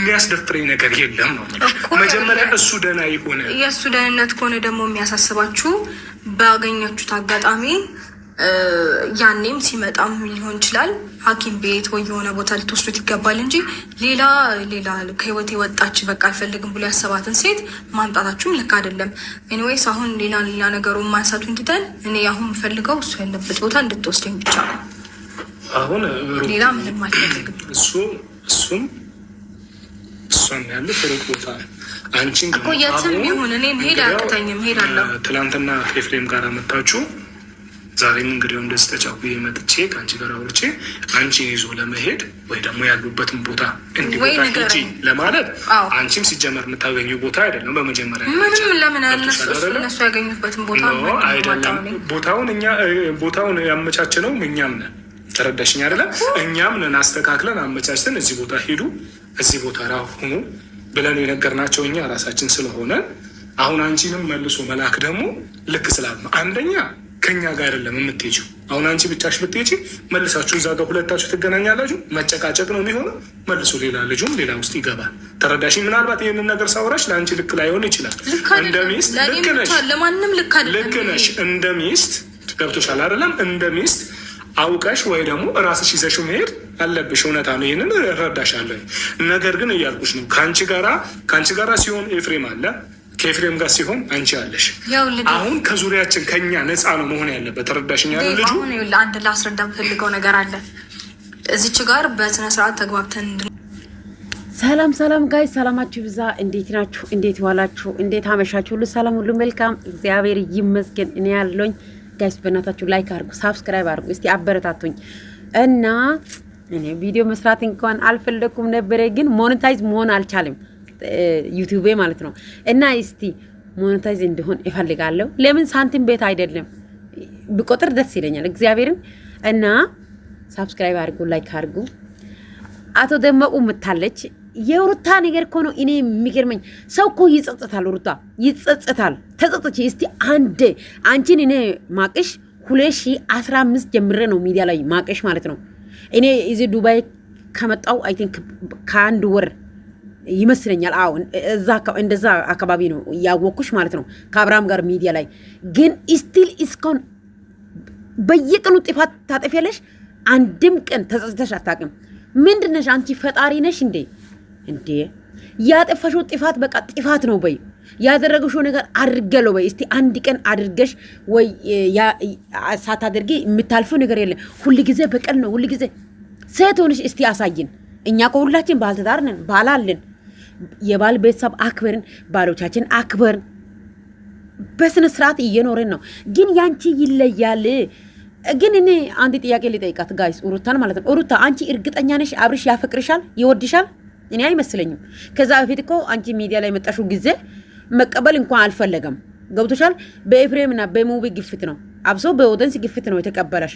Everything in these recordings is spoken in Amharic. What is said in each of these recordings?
የሚያስደፍረኝ ነገር የለም ነው። መጀመሪያ እሱ ደህና ይሆነ። የእሱ ደህንነት ከሆነ ደግሞ የሚያሳስባችሁ ባገኛችሁት አጋጣሚ ያኔም ሲመጣም ሊሆን ይችላል ሐኪም ቤት ወይ የሆነ ቦታ ልትወስዱት ይገባል እንጂ ሌላ ከህይወት የወጣች በቃ አልፈልግም ብሎ ያሰባትን ሴት ማምጣታችሁም ልክ አይደለም። ኤኒዌይስ አሁን ሌላ ነገሩን ማንሳቱን ትተን እኔ አሁን የምፈልገው እሱ ያለበት ቦታ እንድትወስደኝ ብቻ ነው። አሁን ሌላ ምንም አልፈልግም። እሱም ያለ ፍሩት ቦታ አንቺን እኮ የትም ይሁን እኔ መሄድ አያቅተኝም፣ ሄዳለሁ። ትናንትና ከኤፍሬም ጋር መጣችሁ። ዛሬም እንግዲህ እንደዚህ ተጫውዬ መጥቼ ከአንቺ ጋር አውርቼ አንቺን ይዞ ለመሄድ ወይ ደግሞ ያሉበትን ቦታ እንዲቦታ እንጂ ለማለት አንቺም ሲጀመር የምታገኙ ቦታ አይደለም። በመጀመሪያ ምንም ለምን እነሱ ያገኙበትን ቦታ አይደለም። ቦታውን ያመቻችነው እኛም ነን። ተረዳሽኝ አይደለም? እኛም ነን አስተካክለን አመቻችተን እዚህ ቦታ ሄዱ፣ እዚህ ቦታ ሁኑ ብለን የነገርናቸው እኛ ራሳችን ስለሆነ አሁን አንቺንም መልሶ መላክ ደግሞ ልክ ስላልነ አንደኛ ከኛ ጋር አይደለም የምትሄጂው። አሁን አንቺ ብቻሽ ብትሄጂ መልሳችሁ እዛ ጋር ሁለታችሁ ትገናኛላችሁ፣ መጨቃጨቅ ነው የሚሆነው። መልሶ ሌላ ሌላ ውስጥ ይገባል። ተረዳሽኝ? ምናልባት ይህንን ነገር ሳውራሽ ለአንቺ ልክ ላይሆን ይችላል። እንደ ሚስት ልክ ነሽ። እንደ ሚስት ገብቶሻል አይደለም? እንደ ሚስት አውቀሽ ወይ ደግሞ ራስሽ ይዘሽው መሄድ አለብሽ። እውነታ ነው፣ ይህንን እረዳሻለሁ። ነገር ግን እያልኩሽ ነው ከአንቺ ጋራ ሲሆን ኤፍሬም አለ፣ ከኤፍሬም ጋር ሲሆን አንቺ አለሽ። አሁን ከዙሪያችን ከኛ ነፃ ነው መሆን ያለበት። ተረዳሽኝ? ያለ ልጁ አሁን አንድ ላስረዳ የምፈልገው ነገር አለ። እዚች ጋር በስነ ስርዓት ተግባብተን ሰላም ጋይ ሰላማችሁ ብዛ። እንዴት ናችሁ? እንዴት ዋላችሁ? እንዴት አመሻችሁ? ሁሉ ሰላም፣ ሁሉ መልካም፣ እግዚአብሔር ይመስገን። እኔ ያለኝ ጋይስ በእናታችሁ ላይክ አድርጉ፣ ሳብስክራይብ አድርጉ፣ እስቲ አበረታቱኝ። እና እኔ ቪዲዮ መስራት እንኳን አልፈለኩም ነበረ፣ ግን ሞኔታይዝ መሆን አልቻለም ዩቲዩብ ማለት ነው። እና እስቲ ሞኔታይዝ እንዲሆን እፈልጋለሁ። ለምን ሳንቲም ቤት አይደለም ብቆጥር ደስ ይለኛል እግዚአብሔርን። እና ሳብስክራይብ አድርጉ፣ ላይክ አድርጉ። አቶ ደመቁ ምታለች የሩታ ነገር እኮ ነው። እኔ የሚገርመኝ ሰው እኮ ይጸጽታል፣ ሩታ ይጸጽታል። ተጸጽቼ እስቲ አንዴ አንቺን እኔ ማቅሽ 2015 ጀምሬ ነው ሚዲያ ላይ ማቅሽ ማለት ነው። እኔ እዚህ ዱባይ ከመጣው አይ ቲንክ ከአንድ ወር ይመስለኛል። አዎ እንደዛ አካባቢ ነው ያወኩሽ ማለት ነው፣ ከአብርሃም ጋር ሚዲያ ላይ። ግን ስቲል እስካሁን በየቀኑ ጥፋት ታጠፊያለሽ፣ አንድም ቀን ተጸጽተሽ አታውቅም። ምንድነሽ አንቺ? ፈጣሪ ነሽ እንዴ? ያጠፋሽው ጥፋት በቃ ጥፋት ነው በይ፣ ያደረገሽው ነገር አድርገለው በይ። እስቲ አንድ ቀን አድርገሽ ወይ ሳታደርጊ የምታልፈው ነገር የለም። ሁሉ ጊዜ በቀል ነው፣ ሁሉ ጊዜ ሴት ሆነሽ እስቲ አሳይን። እኛ ከሁላችን ባልተዳር ነን፣ ባላለን፣ የባል ቤተሰብ አክበርን፣ ባሎቻችን አክበርን፣ በስነ ስርዓት እየኖርን ነው። ግን ያንቺ ይለያል። ግን እኔ አንድ ጥያቄ ልጠይቃት ጋይስ፣ ሩታን ማለት ነው። ሩታ አንቺ እርግጠኛ ነሽ አብርሽ ያፈቅርሻል፣ ይወድሻል? እኔ አይመስለኝም። ከዛ በፊት እኮ አንቺ ሚዲያ ላይ መጣሽው ጊዜ መቀበል እንኳን አልፈለገም። ገብቶሻል? በኤፍሬምና በሙቢ ግፍት ነው፣ አብሶ በኦደንስ ግፍት ነው የተቀበለሽ።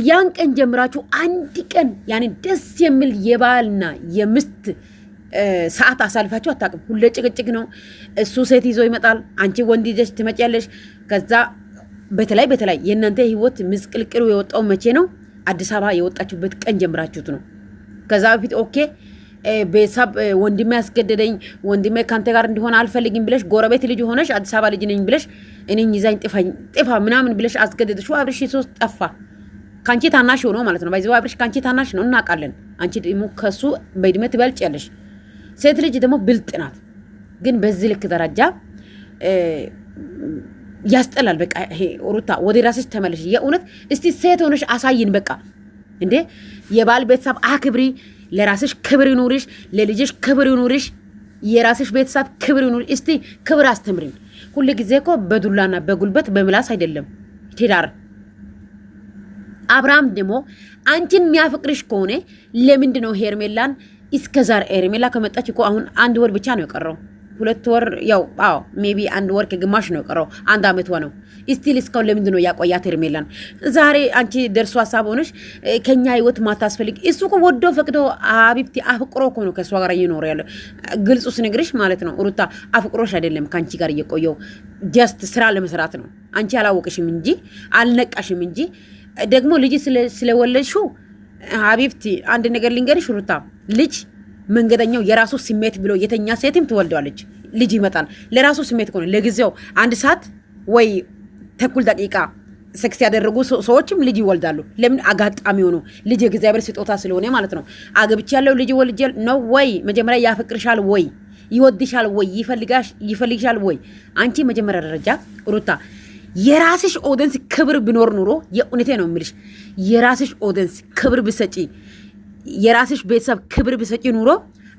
ያን ቀን ጀምራችሁ አንድ ቀን ያኔ ደስ የሚል የባልና የሚስት ሰዓት አሳልፋችሁ አታውቅም። ሁሌ ጭቅጭቅ ነው። እሱ ሴት ይዞ ይመጣል፣ አንቺ ወንድ ይዘሽ ትመጪያለሽ። ከዛ በተለይ የእናንተ ህይወት ምስቅልቅሉ የወጣው መቼ ነው? አዲስ አበባ የወጣችሁበት ቀን ጀምራችሁት ነው። ከዛ በፊት ኦኬ ቤተሰብ ወንድሜ ያስገደደኝ፣ ወንድሜ ካንተ ጋር እንዲሆን አልፈልግም ብለሽ ጎረቤት ልጅ ሆነሽ አዲስ አበባ ልጅ ነኝ ብለሽ እኔን ይዛኝ ጥፋ ምናምን ብለሽ አስገደደሽው። አብርሽ ሶስት ጠፋ፣ ካንቺ ታናሽ ሆኖ ማለት ነው። ባይዘው አብርሽ ካንቺ ታናሽ ነው እናውቃለን። አንቺ ደግሞ ከሱ በእድሜ ትበልጫለሽ። ሴት ልጅ ደግሞ ብልጥ ናት። ግን በዚህ ልክ ደረጃ ያስጠላል። በቃ ይሄ ሩታ ወደ ራስሽ ተመለሽ። የእውነት እስቲ ሴት ሆነሽ አሳይን። በቃ እንዴ የባል ቤተሰብ አክብሪ፣ ለራስሽ ክብር ይኑርሽ፣ ለልጅሽ ክብር ይኑርሽ፣ የራስሽ ቤተሰብ ክብር ይኑርሽ። እስቲ ክብር አስተምሪን። ሁሉ ጊዜ እኮ በዱላና በጉልበት በምላስ አይደለም ትዳር። አብርሃም ደግሞ አንቺን የሚያፈቅርሽ ከሆነ ለምንድን ነው ሄርሜላን እስከዛሬ ሄርሜላ ከመጣች እኮ አሁን አንድ ወር ብቻ ነው የቀረው፣ 2 ወር ያው ሜቢ 1 ወር ከግማሽ ነው የቀረው፣ 1 አመት ነው። ስቲል እስካሁን ለምንድን ነው ያቆያት ሄርሜላን? ዛሬ አንቺ ደርሶ ሀሳብ ሆነሽ ከኛ ህይወት ማታስፈልግ። እሱ እኮ ወዶ ፈቅዶ ሀቢብቲ አፍቅሮ እኮ ነው ከሷ ጋር እየኖረ ያለው። ግልጹ ስነግርሽ ማለት ነው ሩታ አፍቅሮሽ አይደለም ከአንቺ ጋር እየቆየው፣ ጀስት ስራ ለመስራት ነው። አንቺ አላወቅሽም እንጂ አልነቃሽም እንጂ። ደግሞ ልጅ ስለወለድሽው ሀቢብቲ አንድ ነገር ልንገርሽ ሩታ፣ ልጅ መንገደኛው የራሱ ስሜት ብሎ የተኛ ሴትም ትወልደዋለች። ልጅ ይመጣል ለራሱ ስሜት ከሆነ ለጊዜው 1 ሰዓት ወይ ተኩል ደቂቃ ሴክስ ያደረጉ ሰዎችም ልጅ ይወልዳሉ። ለምን? አጋጣሚ ሆኖ ልጅ የእግዚአብሔር ስጦታ ስለሆነ ማለት ነው። አገብቻለሁ ልጅ ወልጃል ነው ወይ? መጀመሪያ ያፈቅርሻል ወይ? ይወድሻል ወይ? ይፈልግሻል ወይ? አንቺ መጀመሪያ ደረጃ ሩታ የራስሽ ኦዲየንስ ክብር ቢኖር ኑሮ የእውነቴ ነው የምልሽ፣ የራስሽ ኦዲየንስ ክብር ብሰጪ፣ የራስሽ ቤተሰብ ክብር ብሰጪ ኑሮ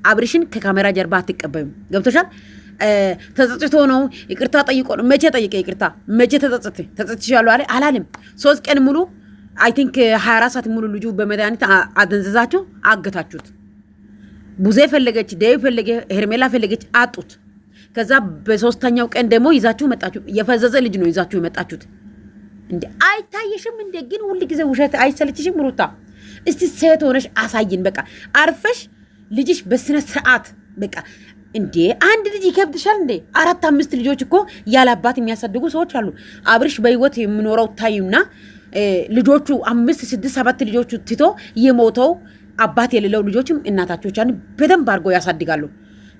አብርሽን ከካሜራ ጀርባ አትቀበይም። ገብቶሻል? ተጸጽቶ ነው ይቅርታ ጠይቆ ነው። መቼ ጠይቀ ይቅርታ? መቼ ተጸጽቻለሁ አለ አላለም። 3 ቀን ሙሉ አይ ቲንክ 24 ሰዓት ሙሉ ልጁ በመድኃኒት አደንዘዛችሁ አገታችሁት። ቡዜ ፈለገች፣ ዴቭ ፈለገ፣ ሄርሜላ ፈለገች፣ አጡት። ከዛ በ3ኛው ቀን ደግሞ ይዛችሁ መጣችሁ። የፈዘዘ ልጅ ነው ይዛችሁ የመጣችሁት። እንዴ አይታየሽም እንዴ? ግን ሁሉ ጊዜ ውሸት አይሰለችሽም ሩታ? እስቲ ሴት ሆነሽ አሳይን። በቃ አርፈሽ ልጅሽ በስነ ስርዓት በቃ እንዴ አንድ ልጅ ይከብድሻል እንዴ? 4-5 ልጆች እኮ ያለ አባት የሚያሳድጉ ሰዎች አሉ። አብርሽ በህይወት የሚኖረው ታዩና ልጆቹ 5 6 7 ልጆቹ ትቶ የሞተው አባት የሌለው ልጆችም እናታቸውን በደንብ አድርገው ያሳድጋሉ።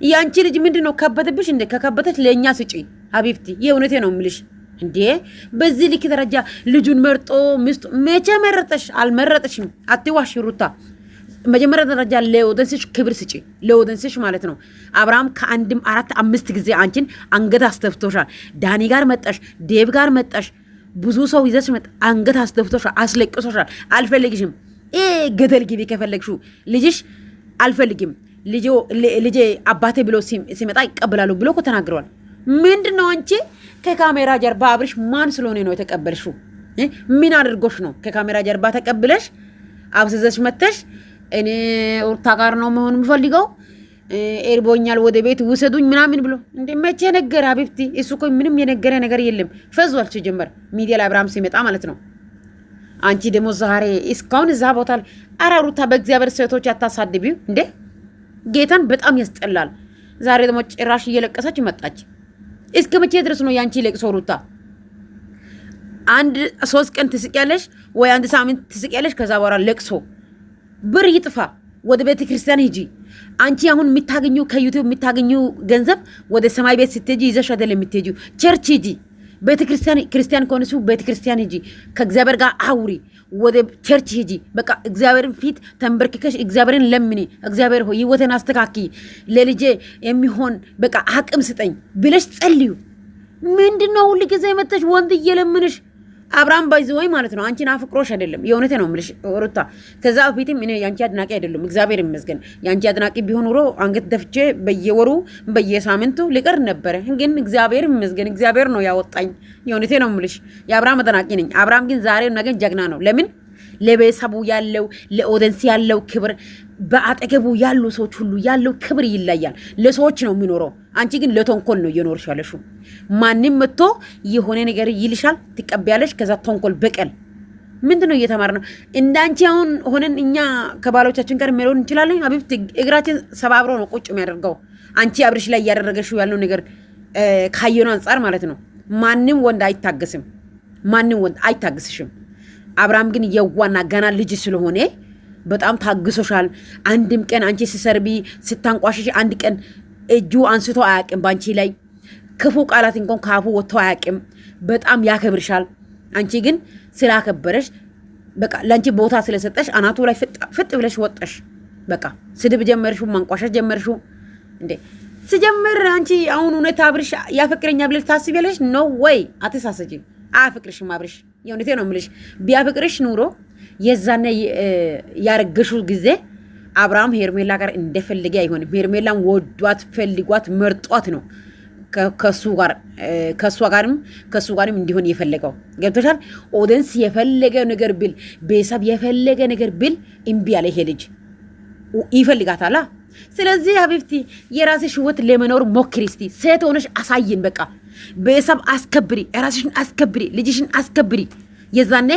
ያንቺ ልጅ ምንድነው ከበደብሽ እንዴ? ከከበደች ለኛ ስጪ ሀቢብቲ። የእውነቴ ነው የምልሽ። እንዴ በዚህ ልክ ደረጃ ልጁን መርጦ ሚስቱ መቼ መረጠሽ? አልመረጠሽም። አትዋሽ ሩታ። መጀመሪያ ደረጃ ለኦዲየንስሽ ክብር ስጪ። ለኦዲየንስሽ ማለት ነው። አብርሃም ከ1 4 5 ጊዜ አንቺን አንገት አስተፍቶሻል። ዳኒ ጋር መጣሽ፣ ዴቭ ጋር መጣሽ፣ ብዙ ሰው ይዘሽ መጣ፣ አንገት አስተፍቶሻል፣ አስለቅሶሻል። አልፈልግሽም። ገደል ግቢ ከፈለግሽው። ልጅሽ አልፈልግም ልጄ አባቴ ብሎ ሲመጣ ይቀበላሉ ብሎ እኮ ተናግረዋል። ምንድነው አንቺ ከካሜራ ጀርባ አብርሽ ማን ስለሆነ ነው የተቀበልሽው? ምን አድርጎሽ ነው ከካሜራ ጀርባ ተቀብለሽ አብስዘሽ መተሽ እኔ ሩታ ጋር ነው መሆን የምፈልገው ኤርቦኛል ወደ ቤት ውሰዱኝ ምናምን ብሎ እንዴ? መቼ ነገረ ሀቢብቲ? እሱ እኮ ምንም የነገረ ነገር የለም። ፈዟል ሲጀመር ሚዲያ ላይ አብርሃም ሲመጣ ማለት ነው። አንቺ ደግሞ ዛሬ እስካሁን እዛ ቦታ አረ ሩታ በእግዚአብሔር ሴቶች አታሳድቢው እንዴ? ጌታን በጣም ያስጠላል። ዛሬ ደግሞ ጭራሽ እየለቀሰች መጣች። እስከ መቼ ድረስ ነው ያንቺ ለቅሶ ሩታ? 3 ቀን ትስቂያለሽ ወይ 1 ሳምንት ትስቂያለሽ። ከዛ በኋላ ለቅሶ ብር ይጥፋ። ወደ ቤተ ክርስቲያን ሂጂ። አንቺ አሁን የምታገኙ ከዩቲዩብ የምታገኙ ገንዘብ ወደ ሰማይ ቤት ስትሄጂ ይዘሽ አይደለም የምትሄጂው። ቸርች ሂጂ። ቤተ ክርስቲያን ከሆነሽ ቤተ ክርስቲያን ሂጂ። ከእግዚአብሔር ጋር አውሪ። ወደ ቸርች ሂጂ። በቃ እግዚአብሔርን ፊት ተንበርክከሽ እግዚአብሔርን ለምኒ። እግዚአብሔር ሆይ ህይወቴን አስተካክይ፣ ለልጄ የሚሆን በቃ አቅም ስጠኝ ብለሽ ጸልዩ። ምንድነው ሁሉ ጊዜ መተሽ ወንድ እየለምንሽ? አብርሃም ባይዘወይ ማለት ነው አንቺን አፍቅሮሽ አይደለም። የእውነቴ ነው የምልሽ ሩታ። ከዛ በፊትም እኔ ያንቺ አድናቂ አይደለም። እግዚአብሔር ይመስገን። ያንቺ አድናቂ ቢሆን ኑሮ አንገት ደፍቼ በየወሩ በየሳምንቱ ልቀር ነበረ። ግን እግዚአብሔር ይመስገን፣ እግዚአብሔር ነው ያወጣኝ። የእውነቴ ነው የምልሽ። የአብርሃም አድናቂ ነኝ። አብርሃም ግን ዛሬ ነገ ጀግና ነው። ለምን? ለቤተሰቡ ያለው ለኦዲየንስ ያለው ክብር፣ በአጠገቡ ያሉ ሰዎች ሁሉ ያለው ክብር ይለያል። ለሰዎች ነው የሚኖረው። አንቺ ግን ለተንኮል ነው እየኖርሽ ያለሽው። ማንም መጥቶ የሆነ ነገር ይልሻል፣ ትቀበያለሽ። ከዛ ተንኮል በቀል ምንድነው እየተማር ነው? እንዳንቺ አሁን ሆነን እኛ ከባሎቻችን ጋር መኖር እንችላለን? ሀቢብቲ እግራችን ሰባብሮ ነው ቁጭ የሚያደርገው። አንቺ አብርሽ ላይ እያደረገሽው ያለው ነገር ካየነው አንጻር ማለት ነው። ማንም ወንድ አይታገስም። ማንም ወንድ አይታገስሽም። አብርሃም ግን የዋና ገና ልጅ ስለሆነ በጣም ታግሶሻል። አንድም ቀን አንቺ ሲሰርቢ ስታንቋሽሽ አንድ ቀን እጁ አንስቶ አያውቅም። ባንቺ ላይ ክፉ ቃላት እንኳን ካፉ ወጥቶ አያውቅም። በጣም ያከብርሻል። አንቺ ግን ስላከበረሽ በቃ ለአንቺ ቦታ ስለሰጠሽ አናቱ ላይ ፍጥ ብለሽ ወጣሽ። በቃ ስድብ ጀመርሽው፣ ማንቋሸሽ ጀመርሽው። እንዴ ሲጀምር አንቺ አሁን እውነት አብርሽ ያፈቅረኛ ብለሽ ታስቢያለሽ? ኖ ወይ አትሳሰጂ። አያፈቅርሽም አብርሽ። የእውነቴ ነው የምልሽ። ቢያፈቅርሽ ኑሮ የዛኔ ያረገሹ ጊዜ አብርሃም ሄርሜላ ጋር እንደፈለገ አይሆንም። ሄርሜላን ወዷት ፈልጓት መርጧት ነው ከሱ ጋርም እንዲሆን የፈለገው። ገብቶሻል? ኦዲየንስ የፈለገ ነገር ቢል፣ ቤተሰብ የፈለገ ነገር ቢል እምቢ ያለ ይሄ ልጅ ይፈልጋታል። ስለዚህ ሀቢብቲ የራስሽ ህይወት ለመኖር ሞክሪ። እስቲ ሴት ሆነሽ አሳይን። በቃ ቤተሰብ አስከብሪ፣ ራስሽን አስከብሪ፣ ልጅሽን አስከብሪ። የዛኔ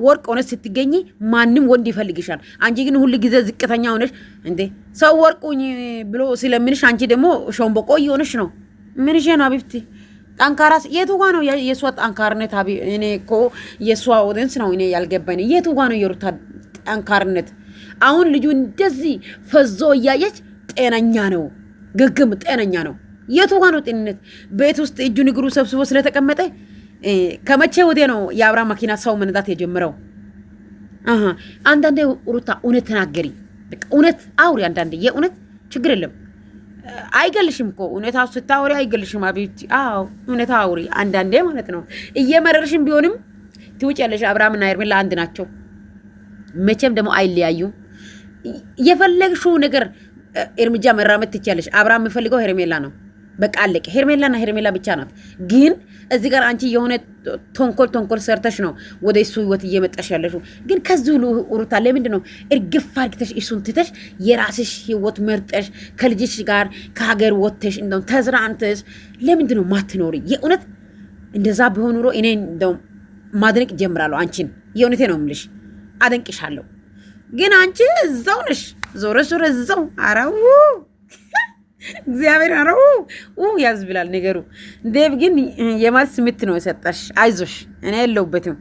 ወርቅ ሆነሽ ስትገኝ ማንም ወንድ ይፈልግሻል። አንቺ ግን ሁሉ ጊዜ ዝቅተኛ ሆነሽ እንዴ ሰው ወርቁኝ ብሎ ስለምንሽ አንቺ ደግሞ ሾምቦቆ እየሆነሽ ነው። ምን ይሄ ነው ሀቢብቲ? ጠንካራ የቱ ጋ ነው የሷ ጠንካርነት? እኔ እኮ የሷ ኦዲየንስ ነው እኔ ያልገባኝ። የቱ ጋ ነው የሩታ ጠንካርነት? አሁን ልጁ እንደዚህ ፈዞ እያየች ጤነኛ ነው ግግም ጤነኛ ነው። የቱ ጋር ነው ጤንነት? ቤት ውስጥ እጁን እግሩ ሰብስቦ ስለተቀመጠ ከመቼ ወዲያ ነው የአብርሃም መኪና ሰው መንዳት የጀመረው? አንዳንዴ ሩታ እውነት ተናገሪ፣ በቃ እውነት አውሪ። አንዳንዴ የእውነት ችግር የለም አይገልሽም እኮ እውነት ስታወሪ አይገልሽም። አቤት አዎ እውነት አውሪ አንዳንዴ ማለት ነው። እየመረርሽም ቢሆንም ትውጪያለሽ። አብርሃምና ሄርሜላ አንድ ናቸው፣ መቼም ደግሞ አይለያዩም። የፈለግሽው ነገር እርምጃ መራመድ ትችያለሽ። አብርሃም የሚፈልገው ሄርሜላ ነው፣ በቃ አለቀ። ሄርሜላና ሄርሜላ ብቻ ናት። ግን እዚህ ጋር አንቺ የሆነ ተንኮል ሰርተሽ ነው ወደ እሱ ህይወት እየመጣሽ ያለሽው። ግን ከዚህ ሁሉ ሩታ ለምንድን ነው እርግፍ አድርገሽ እሱን ትተሽ የራስሽ ህይወት መርጠሽ ከልጅሽ ጋር ከሀገር ወጥተሽ እንደው ተዝራንተሽ ለምንድን ነው ማትኖሪ? የእውነት እንደዛ ቢሆን ኑሮ እኔ እንደው ማድነቅ ጀምራለሁ አንቺን። የእውነቴ ነው የምልሽ፣ አደንቅሻለሁ። ግን አንቺ እዛው ነሽ፣ ዞረ እዛው። አራው እግዚአብሔር አረው ያዝ ብላል ነገሩ። ዴቭ ግን የማል ስሜት ነው የሰጠሽ። አይዞሽ እኔ የለውበትም።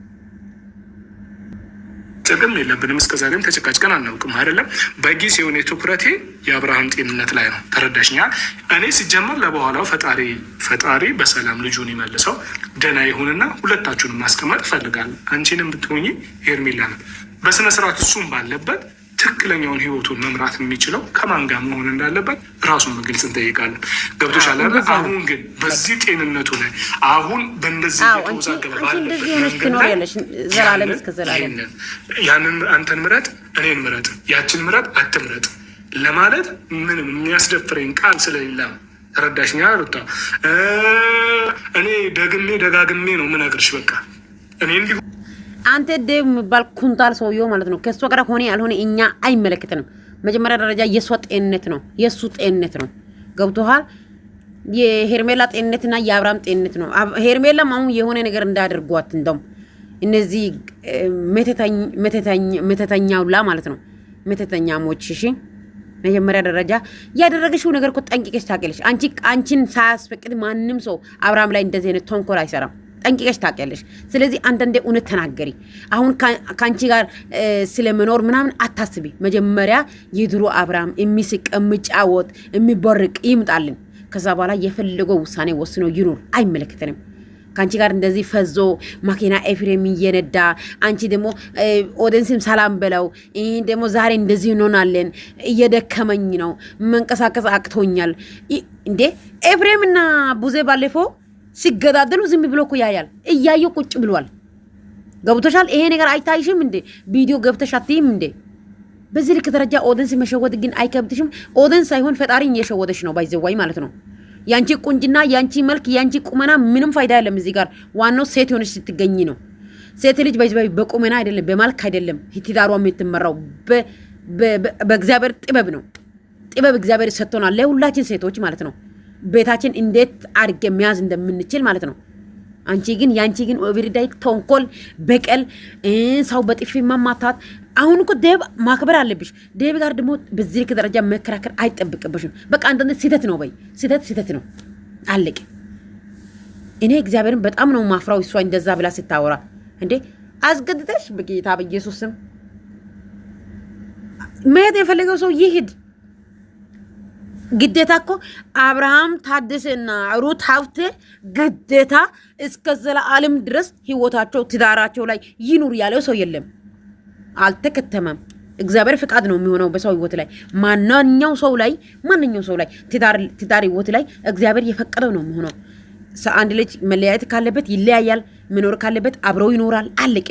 ጥቅም የለብንም። እስከዛሬም ተጨቃጭቀን አናውቅም አይደለም። በጊዜ የሆነ ትኩረቴ የአብርሃም ጤንነት ላይ ነው። ተረዳሽኛ? እኔ ሲጀመር ለበኋላው ፈጣሪ በሰላም ልጁን ይመልሰው ደህና ይሁንና ሁለታችሁንም ማስቀመጥ እፈልጋለሁ። አንቺንም ብትሆኚ ሄርሜላንም በስነ ስርዓት እሱም ባለበት ትክክለኛውን ህይወቱን መምራት የሚችለው ከማን ጋር መሆን እንዳለበት ራሱን መግለጽ እንጠይቃለን። ገብቶሻል? አሁን ግን በዚህ ጤንነቱ ላይ አሁን በእንደዚህ የተወዛገበ ያንን አንተን ምረጥ እኔን ምረጥ ያችን ምረጥ አትምረጥ ለማለት ምንም የሚያስደፍረኝ ቃል ስለሌለ ተረዳሽኛ ሩታ? እኔ ደጋግሜ ነው ምነግርሽ። በቃ እኔ እንዲሁ አንተ ዴቭ የሚባል ኩንታል ሰውዬው ማለት ነው። ከሷ ጋር ሆነ ያልሆነ እኛ አይመለከተንም። መጀመሪያ ደረጃ የሷ ጤንነት ነው፣ የሱ ጤንነት ነው። ገብቶሃል? የሄርሜላ ጤንነትና የአብርሃም ጤንነት ነው። ሄርሜላም አሁን የሆነ ነገር እንዳደርጓት እንደውም እነዚህ መተተኛውላ ማለት ነው መተተኛሞች። እሺ መጀመሪያ ደረጃ ያደረገሽው ነገር እኮ ጠንቅቀሽ ታውቂያለሽ። አንቺን ሳያስፈቅድ ማንም ሰው አብርሃም ላይ እንደዚህ አይነት ተንኮል አይሰራም። ጠንቅቀሽ ታውቂያለሽ። ስለዚህ አንዳንዴ እውነት ተናገሪ። አሁን ከአንቺ ጋር ስለመኖር ምናምን አታስቢ። መጀመሪያ የድሮ አብርሃም የሚስቅ የሚጫወት የሚቦርቅ ይምጣልን። ከዛ በኋላ የፈለገው ውሳኔ ወስኖ ይኖር፣ አይመለከተንም። ከአንቺ ጋር እንደዚህ ፈዞ ማኪና ኤፍሬም እየነዳ አንቺ ደግሞ ኦዲየንስም ሰላም በለው። ይህ ደግሞ ዛሬ እንደዚህ እንሆናለን፣ እየደከመኝ ነው፣ መንቀሳቀስ አቅቶኛል። እንዴ ኤፍሬምና ቡዜ ባለፈው ሲገዳደሉ ዝም ብሎ እኮ ያያል፣ እያየው ቁጭ ብሏል። ገብቶሻል? ይሄ ነገር አይታይሽም እንዴ? ቪዲዮ ገብተሽ አትይም እንዴ? በዚህ ልክ ደረጃ ኦዲየንስ መሸወድ ግን አይከብድሽም? ኦዲየንስ ሳይሆን ፈጣሪን እየሸወደሽ ነው ባይዘዋይ ማለት ነው። ያንቺ ቁንጅና፣ ያንቺ መልክ፣ ያንቺ ቁመና ምንም ፋይዳ የለም እዚህ ጋር። ዋናው ሴት ሆነሽ ስትገኝ ነው። ሴት ልጅ ባይዘዋይ በቁመና አይደለም በማልክ አይደለም ትዳሯ የምትመራው በእግዚአብሔር ጥበብ ነው። ጥበብ እግዚአብሔር ሰጥቶናል ለሁላችን ሴቶች ማለት ነው። ቤታችን እንዴት አድርገ መያዝ እንደምንችል ማለት ነው። ያንቺ ግን ኦቨርዳይ ተንኮል፣ በቀል፣ ሰው በጥፊ መማታት። አሁን እኮ ዴቭ ማክበር አለብሽ። ዴቭ ጋር ደግሞ በዚህ ልክ ደረጃ መከራከር አይጠብቅብሽም። በቃ አንተ ስህተት ነው በይ፣ ስህተት ነው አለቀ። እኔ እግዚአብሔርን በጣም ነው ማፍራው እሷ እንደዛ ብላ ስታወራ። እንዴ አስገድተሽ በጌታ በኢየሱስ ስም መሄድ የፈለገው ሰው ይሄድ። ግዴታ እኮ አብርሃም ታደሰና ሩት ሀብቴ ግዴታ እስከ ዘላለም ድረስ ህይወታቸው ትዳራቸው ላይ ይኑር ያለው ሰው የለም። አልተከተመም። እግዚአብሔር ፍቃድ ነው የሚሆነው በሰው ህይወት ላይ። ማንኛው ሰው ላይ ትዳር ህይወት ላይ እግዚአብሔር የፈቀደው ነው የሚሆነው። አንድ ልጅ መለያየት ካለበት ይለያያል፣ መኖር ካለበት አብረው ይኖራል። አለቀ።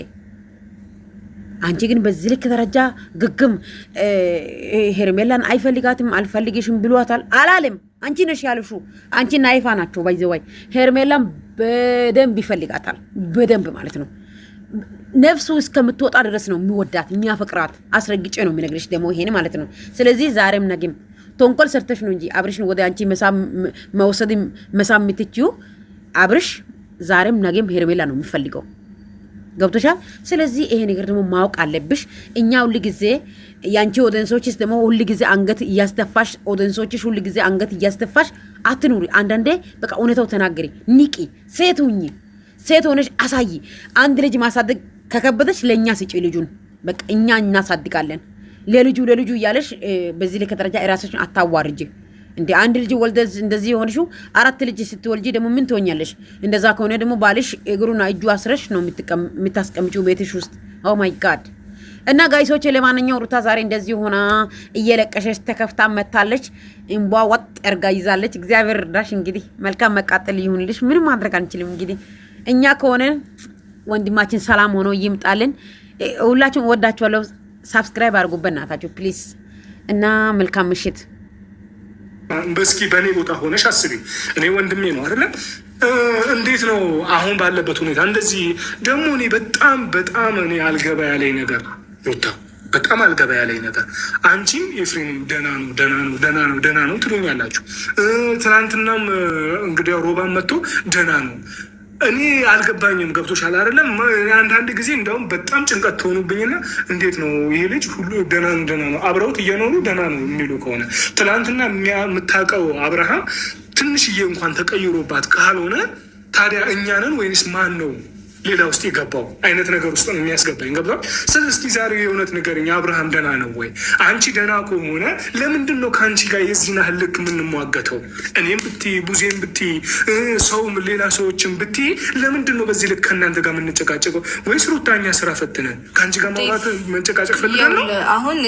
አንቺ ግን በዚህ ልክ ደረጃ ግግም ሄርሜላን አይፈልጋትም፣ አልፈልግሽም ብሏታል አላለም። አንቺ ነሽ ያልሽው። አንቺና አይፋ ናቸው ባይዘዋይ። ሄርሜላን በደንብ ይፈልጋታል፣ በደንብ ማለት ነው። ነፍሱ እስከምትወጣ ድረስ ነው የሚወዳት የሚያፈቅራት። አስረግጬ ነው የሚነግርሽ ደግሞ ይሄን ማለት ነው። ስለዚህ ዛሬም ነገም ተንኮል ሰርተሽ ነው እንጂ አብርሽን ወደ አንቺ መሳም የምትችይው አብርሽ ዛሬም ነገም ሄርሜላ ነው የሚፈልገው። ገብቶሻል? ስለዚህ ይሄ ነገር ደግሞ ማወቅ አለብሽ። እኛ ሁሉ ጊዜ ያንቺ ኦዲየንሶችስ ደግሞ ሁሉ ጊዜ አንገት እያስተፋሽ ኦዲየንሶችሽ ሁሉ ጊዜ አንገት እያስተፋሽ አትኑሪ። አንዳንዴ በቃ እውነታው ተናገሪ፣ ንቂ፣ ሴት ሁኚ፣ ሴት ሆነሽ አሳይ። አንድ ልጅ ማሳደግ ከከበደሽ ለኛ ስጪ ልጁን። በቃ እኛ እናሳድጋለን። ለልጁ እያለሽ በዚህ ልክ ደረጃ ራስሽን አታዋርጂ እንዴ። አንድ ልጅ ወልደሽ እንደዚህ የሆንሽው 4 ልጅ ስትወልጂ ደግሞ ምን ትሆኛለሽ? እንደዛ ከሆነ ደግሞ ባልሽ እግሩና እጁ አስረሽ ነው የምታስቀምጪው ቤትሽ ውስጥ። ኦ ማይ ጋድ። እና ጋይሶች ለማንኛውም ሩታ ዛሬ እንደዚህ ሆና እየለቀሸች ተከፍታ መታለች። እንቧ ወጥ እርጋ ይዛለች። እግዚአብሔር ዳሽ እንግዲህ መልካም መቃጠል ይሁንልሽ። ምንም ማድረግ አንችልም። እንግዲህ እኛ ከሆነ ወንድማችን ሰላም ሆኖ ይምጣልን። ሁላችሁም ወዳችኋለሁ። ሳብስክራይብ አድርጉ በእናታችሁ ፕሊዝ። እና መልካም ምሽት። በስኪ በእኔ ቦታ ሆነሽ አስቢ። እኔ ወንድሜ ነው አይደለ? እንዴት ነው አሁን ባለበት ሁኔታ እንደዚህ ደግሞ እኔ በጣም እኔ አልገባ ያለኝ ነገር ሩታ በጣም አልገባ ያለኝ ነገር አንቺም ኤፍሬምም ደህና ነው ትሉኛላችሁ። ትናንትናም እንግዲህ ሮባን መጥቶ ደህና ነው። እኔ አልገባኝም። ገብቶሻል አይደለም? አንዳንድ ጊዜ እንደውም በጣም ጭንቀት ትሆኑብኝና እንዴት ነው ይሄ ልጅ ሁሉ ደህና ነው አብረውት እየኖሩ ደህና ነው የሚሉ ከሆነ ትናንትና የምታውቀው አብርሃም ትንሽዬ እንኳን ተቀይሮባት ካልሆነ ታዲያ እኛንን ወይንስ ማን ነው ሌላ ውስጥ የገባው አይነት ነገር ውስጥ ነው የሚያስገባኝ። ገብቷል? ስለዚህ ዛሬ የእውነት ንገረኝ፣ አብርሃም ደህና ነው ወይ? አንቺ ደህና ከሆነ ለምንድን ነው ከአንቺ ጋር የዚህን ያህል ልክ የምንሟገተው? እኔም ብትይ ቡዜም ብትይ ሰውም ሌላ ሰዎችም ብትይ ለምንድን ነው በዚህ ልክ ከእናንተ ጋር የምንጨቃጨቀው? ወይስ ሩታኛ ስራ ፈትነን ከአንቺ ጋር ማውራት መንጨቃጨቅ ፈልጋለሁ? አሁን